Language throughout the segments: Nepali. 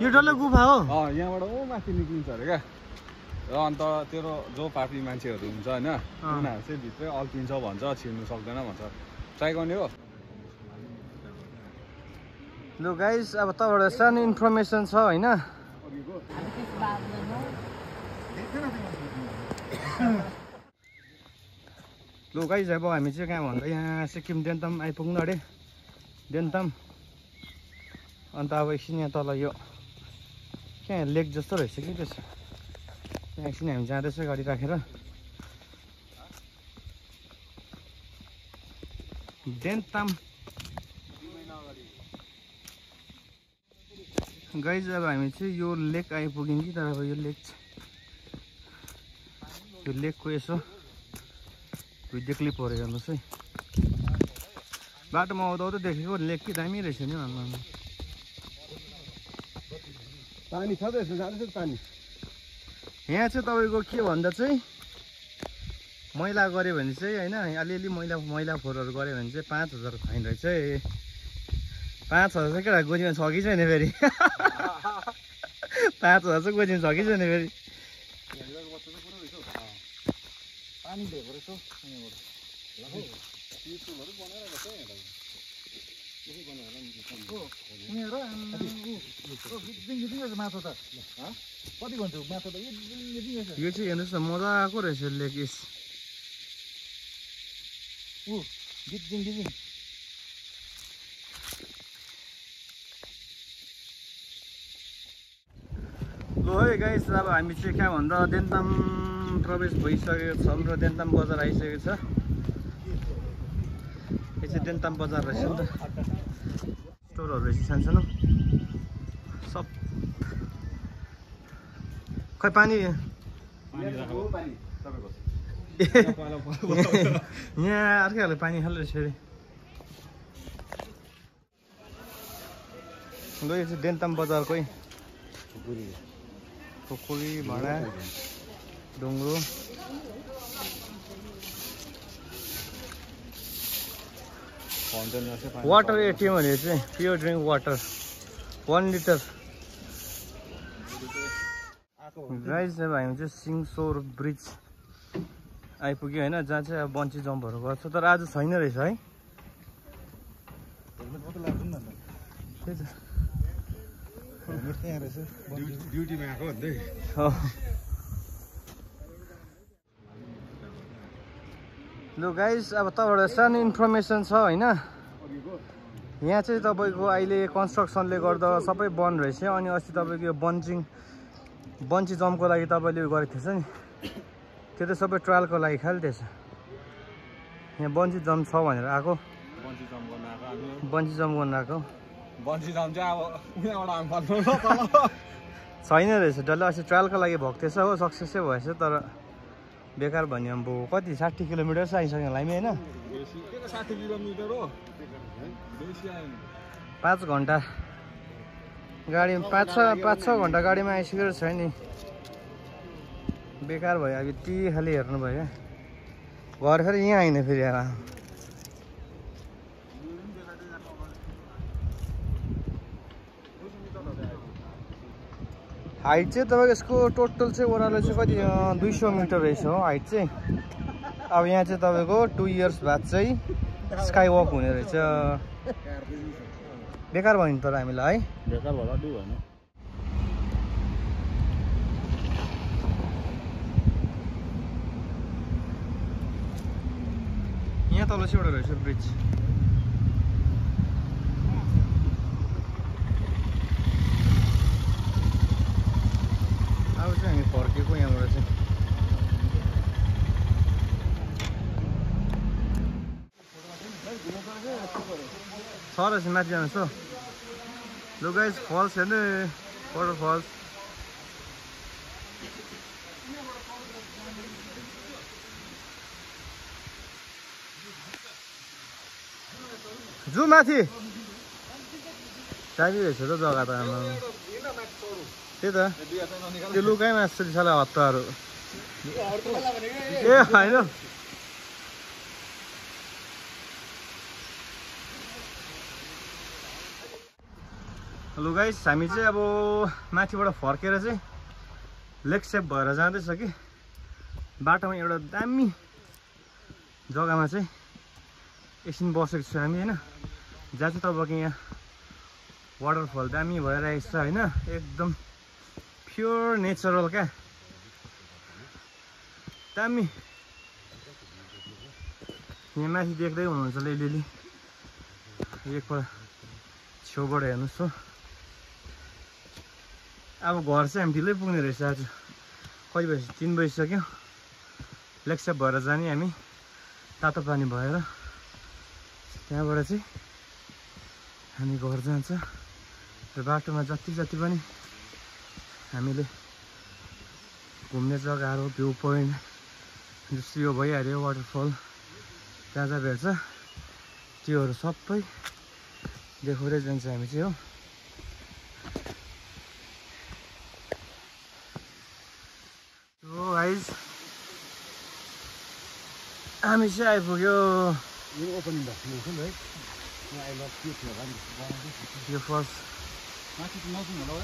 यो डल्लै गुफा हो यहाँबाट ओ माथि निक्लिन्छ अरे क्या र अन्त तेरो जो पापी मान्छेहरू हुन्छ होइन उनीहरू चाहिँ भित्रै अल्पिन्छ भन्छ छिर्नु सक्दैन भन्छ ट्राई गर्ने हो लु गाइस अब तपाईँबाट सानो इन्फर्मेसन छ होइन लु गाइस अब हामी चाहिँ कहाँ भन्दा यहाँ सिक्किम देन्ताम आइपुग्नु अरे देन्ताम अन्त अब एकछिन यहाँ तल यो क्या लेक जस्तो रहेछ कि त्यसो एकछिन हामी जाँदैछ गाडी राखेर देन्ताम गाइज अब हामी चाहिँ यो लेक आइपुग्यौँ कि तर अब यो लेकको यसो भिडियो क्लिप हो हेर्नुहोस् है बाटोमा आउँदा आउँदै देखेको लेक कि दामी रहेछ नि पानी छ त यसो जाँदैछ पानी यहाँ चाहिँ तपाईँको के भन्दा चाहिँ मैला गऱ्यो भने चाहिँ होइन अलिअलि मैला फोहोरहरू गऱ्यो भने चाहिँ 5000 फाइन रहेछ है 5000 चाहिँ केटा गोजीमा छ कि छैन फेरि 5000 चाहिँ गोजीमा छ कि छैन फेरि पानी दिएको रहेछ माछा त कति भन्छु माछा त यो चाहिँ हेर्नुहोस् न मजाको रहेछ लेक इस लु है गाइस अब हामी चाहिँ कहाँ भन्दा देन्ताम प्रवेश भइसकेको छौँ र देन्ताम बजार आइसकेको छ यो चाहिँ देन्ताम बजार रहेछ नि त स्टोरहरू रहेछ सानसानो सब खै पानी यहाँ अर्कैहरूले पानी खाले रहेछ फेरि ल यो चाहिँ देन्ताम बजारकै खुकुरी भाँडा ढुङ्ग्रो वाटर एटिएम भनेर चाहिँ pure drink water 1 litre guys अब हामी चाहिँ सिङसोर ब्रिज आइपुग्यो होइन जहाँ चाहिँ अब बन्ची जम्पहरू गर्छ तर आज छैन रहेछ है ड्युटीमा आएको भन्दै लु गाइस अब तपाईँबाट सानो इन्फर्मेसन छ होइन यहाँ चाहिँ तपाईँको अहिले कन्स्ट्रक्सनले गर्दा सबै बन्द रहेछ अनि अस्ति तपाईँको यो बन्ची जम्पको लागि तपाईँले उयो गरेको थिएछ नि त्यो त सबै ट्रायलको लागि खालि थिएछ यहाँ बन्ची जम्प छ भनेर आएको बन्ची जम्प गर्न आएको बन्ची जम्प चाहिँ अब उहाँबाट छैन रहेछ डल्लै अस्ति ट्रायलको लागि भएको थिएछ हो सक्सेसै भएछ तर बेकार भन्यो अब कति 60 किलोमिटर चाहिँ आइसक्यो होला हामी होइन 60 किलोमिटर हो 5 घन्टा गाडी 5-6 घन्टा गाडीमा आइसकेको छ नि बेकार भयो अब यति खालि हेर्नु भयो घर फेरि यहाँ आइन फेरि हाइट चाहिँ तपाईँको यसको टोटल चाहिँ ओह्रालो चाहिँ कति 200 मिटर रहेछ हो हाइट चाहिँ अब यहाँ चाहिँ तपाईँको 2 इयर्स बाद चाहिँ स्काई वक हुने रहेछ बेकार भयो नि तर हामीलाई है बेकार होला दु हैन यहाँ तल चाहिँ एउटा रहेछ ब्रिज अब चाहिँ हामी फर्केको यहाँबाट चाहिँ छ रहेछ माथि जानुहोस् हो लु गाइस फल्स हेर्नु वाटर फल्स जु माथि दामी रहेछ त जग्गा त हाम्रो त्यही त त्यो लुकाइ मास्छ साला हत्ताहरू ए होइन हेलो गाइस, हामी चाहिँ अब माथिबाट फर्केर चाहिँ लेक सेप भएर जाँदैछ कि बाटोमा एउटा दामी जग्गामा चाहिँ एकछिन बसेको छु हामी होइन, जहाँ चाहिँ तपाईँको यहाँ वाटरफल दामी भइरहेको छ होइन, एकदम प्योर नेचरल क्या दामी। यहाँ माथि देख्दै हुनुहुन्छ अलिअलि एकपल्ट छेउबाट हेर्नुहोस् हो। अब घर चाहिँ हामी ढिलै पुग्ने रहेछ आज, कति बजी 3 बजिसक्यो। लेक्सेप भएर जाने हामी तातो पानी भएर, त्यहाँबाट चाहिँ हामी घर जान्छ। र बाटोमा जति पनि हामीले घुम्ने जग्गाहरू, भ्यू पोइन्ट जस्तो यो भइहाल्यो वाटरफल, जहाँ जहाँ भेट्छ त्योहरू सबै देखाउँदै जान्छ हामी चाहिँ हो। सो गाइस हामी चाहिँ आइपुग्यो यो फर्स्ट माथि त नजाउँ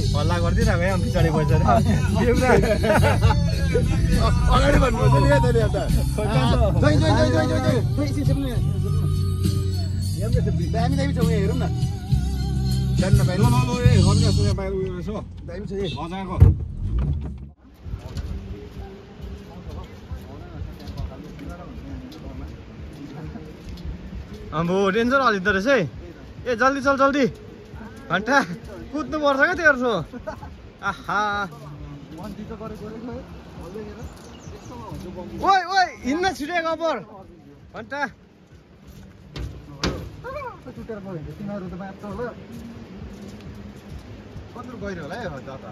हल्ला गरिदिरहेको है पछाडि बसेर अगाडि भन्नुपर्छ नि तैँले अन्त दामी छ उयो हेरौँ न जान्न बाहिर दामी छ अब डेन्जर हालिँदो रहेछ है। ए जल्दी चल जल्दी, घन्टा कुद्नु पर्छ क्या तेर्सो। आहा ओइ ओइ हिँड्न छिटेको अपर घन्टा। कत्रो गहिरो होला है जाता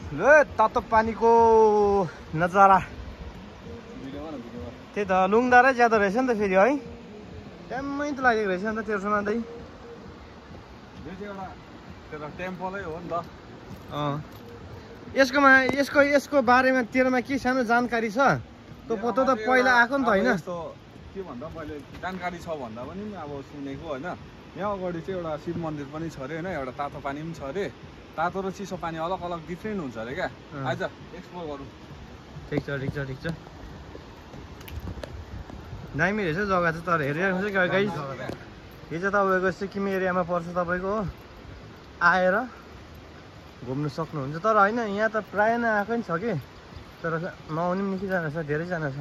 ल तातो पानीको नजारा त्यही त लुङदारै ज्यादा रहेछ नि त फेरि है, ट्याम्मै त लागेको रहेछ नि त तेर्सोमा दाइ। टेम्पलै हो नि त। यसको बारेमा तेरोमा के सानो जानकारी छ? तँ त पहिला आएको नि त होइन? के भन्दा मैले जानकारी छ भन्दा पनि अब सुनेको होइन। यहाँ अगाडि चाहिँ एउटा शिव मन्दिर पनि छ अरे होइन, एउटा तातो पानी पनि छ अरे। तातो र चिसो पानी अलग अलग डिफ्रेन्ट हुन्छ अरे क्या। आइज एक्सप्लोर गरौँ। ठिक छ दामी रहेछ जग्गा चाहिँ, तर हेरिरहेको हुन्छ गाइस। यो चाहिँ तपाईँको सिक्किम एरियामा पर्छ, तपाईँको हो आएर घुम्नु सक्नुहुन्छ। तर होइन यहाँ त प्रायः नै आएको नि छ कि, तर नआउने पनि निकैजना छ, धेरैजना छ।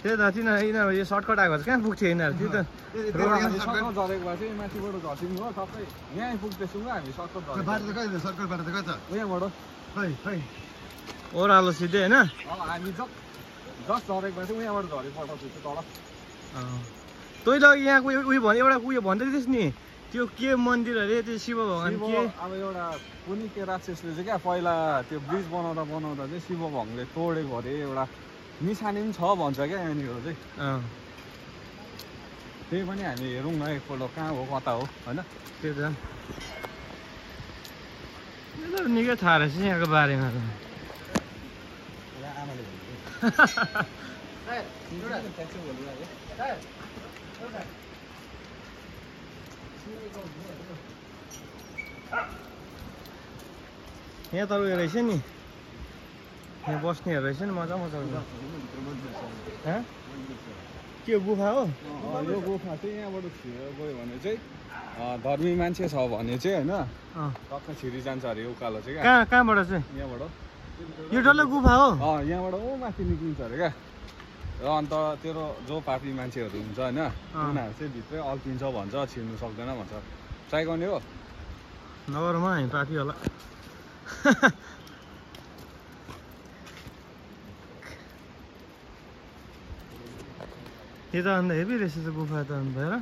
त्यही त यिनीहरू यो सर्टकट आएको छ, कहाँ पुग्थ्यो यिनीहरू? त्यो त सर्टकट झरेको भए चाहिँ माथिबाट झर्सिनु हो सबै, यहाँ आइपुग्दैछौँ क्या हामी। सर्कल बाटो त कहाँ छ यहाँबाट ओह्रालो सिधै होइन। हामी जस्ट झरेको भए चाहिँ यहाँबाट झरे पठाउँछु तल। तैँले यहाँको उयो भने एउटा उयो भन्दै थिइस् नि, त्यो के मन्दिर अरे त्यो शिव भगवान् के? अब एउटा कुनै के राक्षसले चाहिँ क्या पहिला त्यो ब्रिज बनाउँदा चाहिँ शिव भगवानले तोडेको अरे, एउटा निशानी पनि छ भन्छ क्या यहाँनिर चाहिँ। त्यही पनि हामी हेरौँ न एकपल्ट, कहाँ हो कता हो होइन। त्यो त निकै थाहा रहेछ यहाँको बारेमा त। यहाँ त उयो रहेछ नि, यहाँ बस्नेहरू रहेछ नि, मजाको के गुफा हो? यो गुफा चाहिँ यहाँबाट छिरेर गयो भने चाहिँ धर्मी मान्छे छ भने चाहिँ होइन टक्क छिरी जान्छ अरे उकालो चाहिँ क्या। कहाँबाट चाहिँ? यहाँबाट यो डल्लै गुफा हो? यहाँबाट माथि निक्लिन्छ अरे क्या। र अन्त तेरो जो पापी मान्छेहरू हुन्छ होइन, उनीहरू चाहिँ भित्रै अल्पिन्छ भन्छ, छिर्नु सक्दैन भन्छ। ट्राई गर्ने हो नगरौँ हामी पापी होला। यो त अन्त हेभी रहेछ गुफा त अन्त हेर।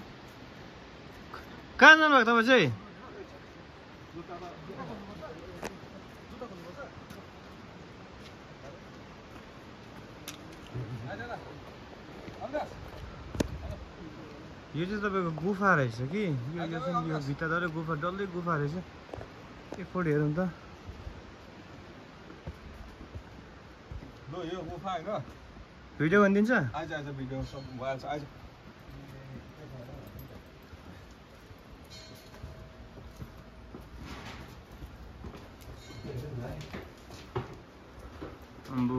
कहाँ जानुभएको तपाईँ चाहिँ? यो चाहिँ तपाईँको गुफा रहेछ कि यो भित्र डल्लै गुफा रहेछ। एकपल्ट हेरौँ त। यो गुफा होइन भिडियो भनिदिन्छ? आज भिडियो सब भइहाल्छ आज। अम्बो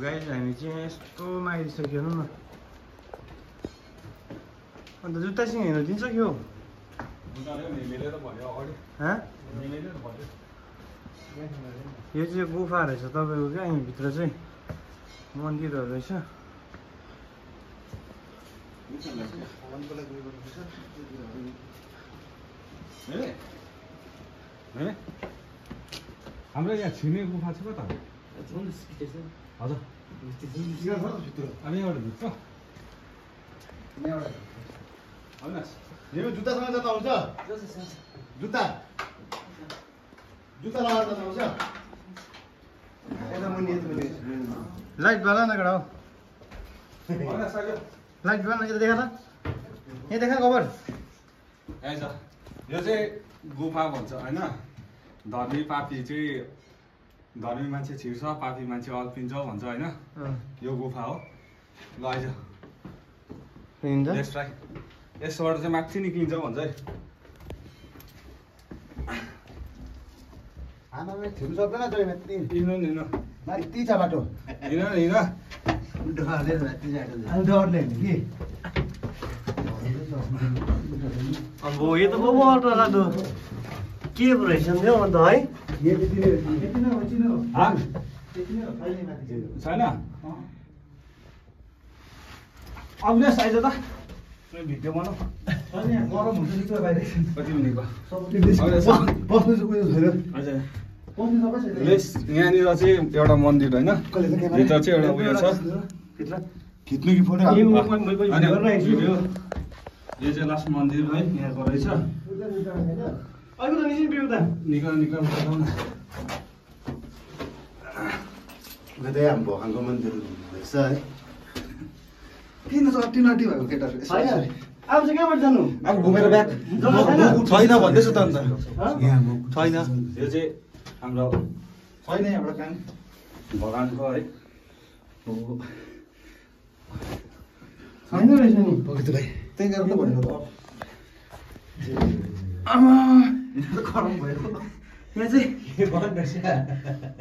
गाइस हामी चाहिँ यस्तो मागिसक्यो हेर्नु न। अन्त जुत्तासँग हेर्नु दिन्छ कि हो? यो चाहिँ गुफा रहेछ तपाईँको क्या। यहीँभित्र चाहिँ मन्दिरहरू रहेछ। हाम्रो यहाँ छिमेकी गुफा छ कता? हजुर अनि एउटा भित्र जुत्तासँग जाँदा हुन्छ? जुत्ता लगाएर जाँदा हुन्छ? लाइट बाला न कडा हो। लाइट बाला यता देखा त। यहाँ देखा खबर। यो चाहिँ गुफा भन्छ होइन। धर्मी पापी चाहिँ धर्मी मान्छे छिर्छ, पापी मान्छे अल्पिन्छ भन्छ होइन। यो गुफा हो। ल आइज यसबाट चाहिँ माथि निक्लिन्छ भन्छ है। आमाले छिर्नु सक्दैन जहिले माथि। हिँड्नु माथि छ बाटो। हिँड डरले कि अब यो त बहुत अल्ट्रा लाग्दो के पो रहेछ नि हौ अन्त है। छैन अविनाश आइज त भिडियो बनाऊ। गरम हुन्छ नि बाहिर। कति मिनेको बस्नु चाहिँ उयो छैन। यहाँनिर चाहिँ एउटा मन्दिर होइन। भित्र चाहिँ एउटा उयो छ। खिच्नु कि फोटो? यो चाहिँ लास्ट मन्दिर है यहाँको रहेछ। निकाल हाम्रो भगवानको मन्दिर रहेछ है। किन अट्टी नटी भएको केटाहरू? अब चाहिँ कहाँबाट जानु? अब घुमेर ब्याक छैन भन्दैछ त अन्त। छैन यो चाहिँ हाम्रो छैन यहाँबाट काम भगवानको है। छैन रहेछ नि। त्यही कारण भनेको त आमा गरम भयो। यहाँ चाहिँ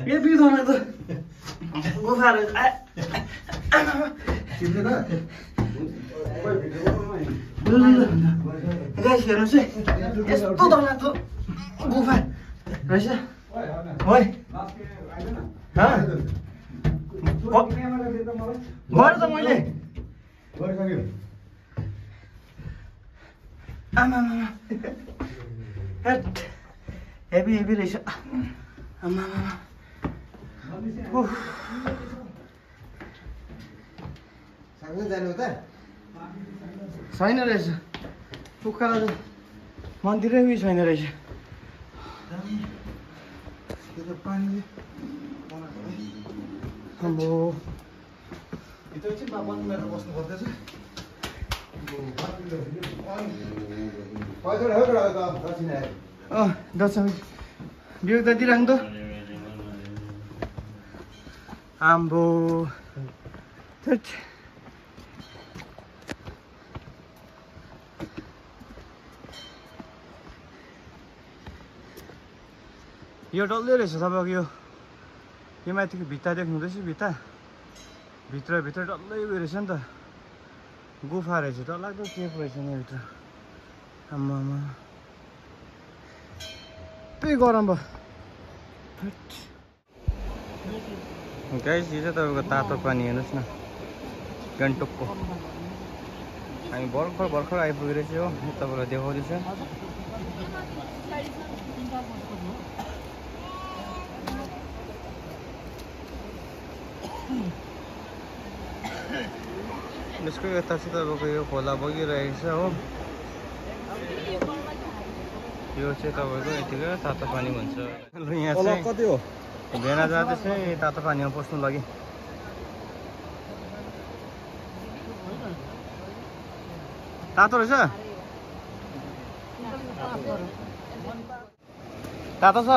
ए बिर्दैन त गुफा रहेछ। चिन्दैन गाइस हेर्नुहोस् है यस्तो डरलाग्दो गुफा रहेछ। ओइ गरे त मैले। आमा हेभी रहेछ। आमा जानु त छैन रहेछ। उकालो मन्दिरै उयो छैन रहेछ। अब बस्नु पर्दैछ। दर्शन बिउ त दिइराख्नु त। आम्बो यो डल्लै रहेछ तपाईँको यो माथिको भित्ता देख्नु हुँदैछ। भित्र डल्लै उयो रहेछ नि त गुफा रहेछ। डरलाग्दो के पो रहेछ यहाँभित्र। आम्मा त्यही गरम भयो। गाइस यो चाहिँ तपाईँको तातो पानी हेर्नुहोस् न गान्तोकको। हामी भर्खर आइपुगेको चाहिँ हो तपाईँलाई देखाउँदैछ। यसको यता चाहिँ तपाईँको यो खोला बगिरहेको छ हो। यो चाहिँ तपाईँको यतिको तातो पानी भन्छ। ल यहाँ तल चाहिँ कति हो भेना जाँदैछ तातो पानीमा पस्नु लागि। तातो रहेछ तातो छ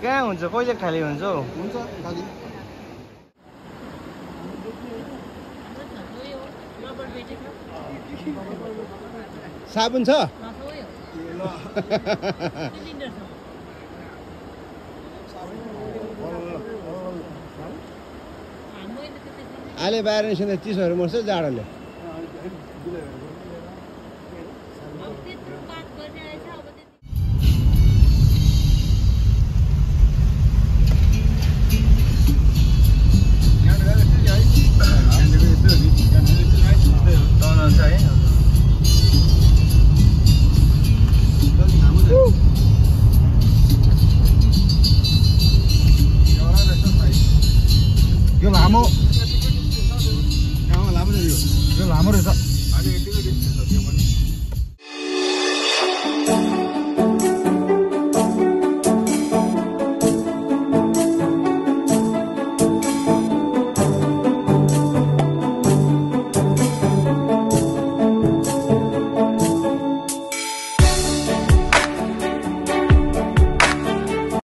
कहाँ हुन्छ कहिले खाली हुन्छ हौ साबुन छ अहिले बाहिर निस्किँदा चिसोहरू मर्छ जाडोले। यो लामो रहेछ।